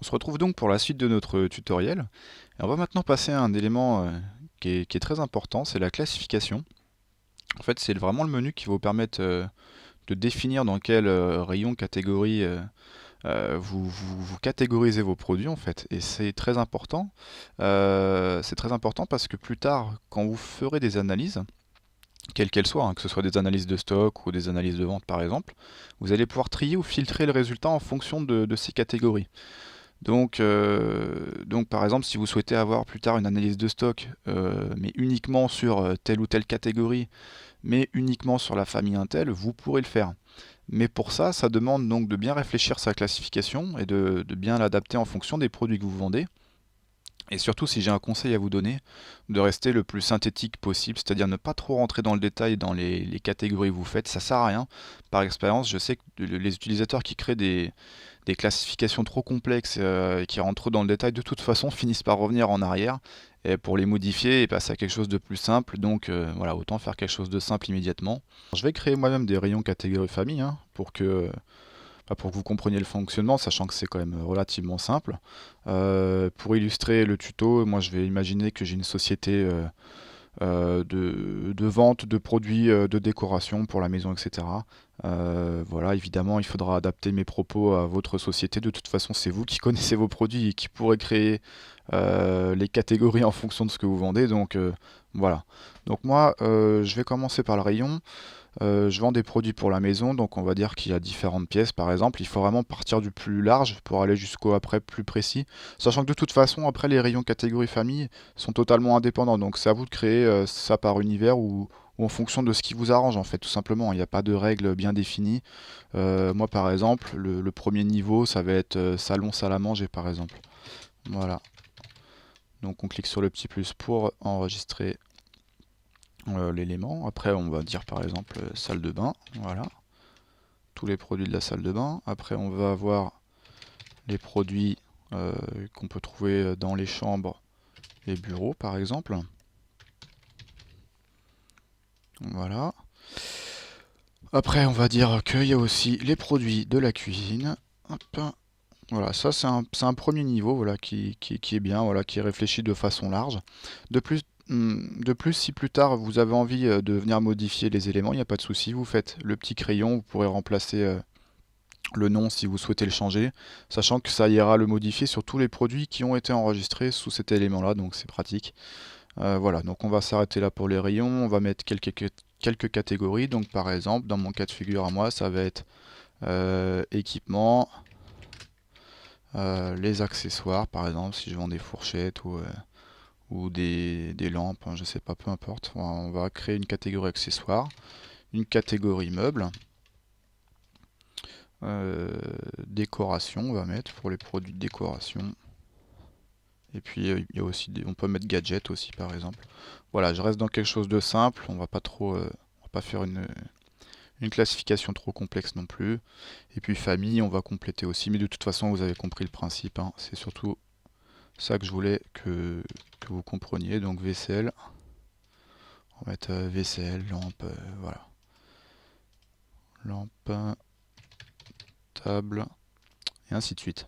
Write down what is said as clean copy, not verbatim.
On se retrouve donc pour la suite de notre tutoriel. Et on va maintenant passer à un élément qui est très important, c'est la classification. En fait, c'est vraiment le menu qui va vous permettre de définir dans quel rayon, catégorie vous catégorisez vos produits en fait. Et c'est très important. C'est très important parce que plus tard, quand vous ferez des analyses, quelles qu'elles soient, hein, que ce soit des analyses de stock ou des analyses de vente par exemple, vous allez pouvoir trier ou filtrer le résultat en fonction de ces catégories. Donc, par exemple, si vous souhaitez avoir plus tard une analyse de stock, mais uniquement sur telle ou telle catégorie, mais uniquement sur la famille Intel, vous pourrez le faire. Mais pour ça, ça demande donc de bien réfléchir sa classification et de bien l'adapter en fonction des produits que vous vendez. Et surtout, si j'ai un conseil à vous donner, de rester le plus synthétique possible, c'est-à-dire ne pas trop rentrer dans le détail dans les catégories que vous faites, ça sert à rien. Par expérience, je sais que les utilisateurs qui créent des classifications trop complexes et qui rentrent trop dans le détail, de toute façon, finissent par revenir en arrière et pour les modifier et passer à quelque chose de plus simple. Donc voilà, autant faire quelque chose de simple immédiatement. Je vais créer moi-même des rayons catégorie famille hein, pour que vous compreniez le fonctionnement, sachant que c'est quand même relativement simple. Pour illustrer le tuto, moi je vais imaginer que j'ai une société de vente de produits de décoration pour la maison, etc. Voilà, évidemment, il faudra adapter mes propos à votre société. De toute façon, c'est vous qui connaissez vos produits et qui pourrez créer les catégories en fonction de ce que vous vendez. Donc voilà. Donc moi, je vais commencer par le rayon. Je vends des produits pour la maison, donc on va dire qu'il y a différentes pièces par exemple. Il faut vraiment partir du plus large pour aller jusqu'au après plus précis. Sachant que de toute façon, après les rayons catégorie famille sont totalement indépendants. Donc c'est à vous de créer ça par univers ou en fonction de ce qui vous arrange en fait, tout simplement. Il n'y a pas de règles bien définies. Moi par exemple, le premier niveau ça va être salon, salle à manger par exemple. Voilà. Donc on clique sur le petit plus pour enregistrer l'élément. Après on va dire par exemple salle de bain. Voilà. Tous les produits de la salle de bain. Après, on va avoir les produits qu'on peut trouver dans les chambres et bureaux, par exemple. Voilà. Après, on va dire qu'il y a aussi les produits de la cuisine. Hop. Voilà, ça c'est un premier niveau voilà, qui est bien, voilà, qui est réfléchi de façon large. De plus, si plus tard vous avez envie de venir modifier les éléments, il n'y a pas de souci, vous faites le petit crayon, vous pourrez remplacer le nom si vous souhaitez le changer, sachant que ça ira le modifier sur tous les produits qui ont été enregistrés sous cet élément-là, donc c'est pratique. Voilà, donc on va s'arrêter là pour les rayons, on va mettre quelques catégories, donc par exemple, dans mon cas de figure à moi, ça va être équipement, les accessoires, par exemple, si je vends des fourchettes ou des lampes, hein, je sais pas, peu importe. On va créer une catégorie accessoires, une catégorie meubles, euh, décoration, on va mettre pour les produits de décoration. Et puis il y a aussi on peut mettre gadget aussi par exemple. Voilà, je reste dans quelque chose de simple, on va pas faire une classification trop complexe non plus. Et puis famille, on va compléter aussi, mais de toute façon vous avez compris le principe, hein. C'est surtout ça que je voulais que vous compreniez. Donc vaisselle, on va mettre vaisselle, lampe, voilà. Lampe, table, et ainsi de suite.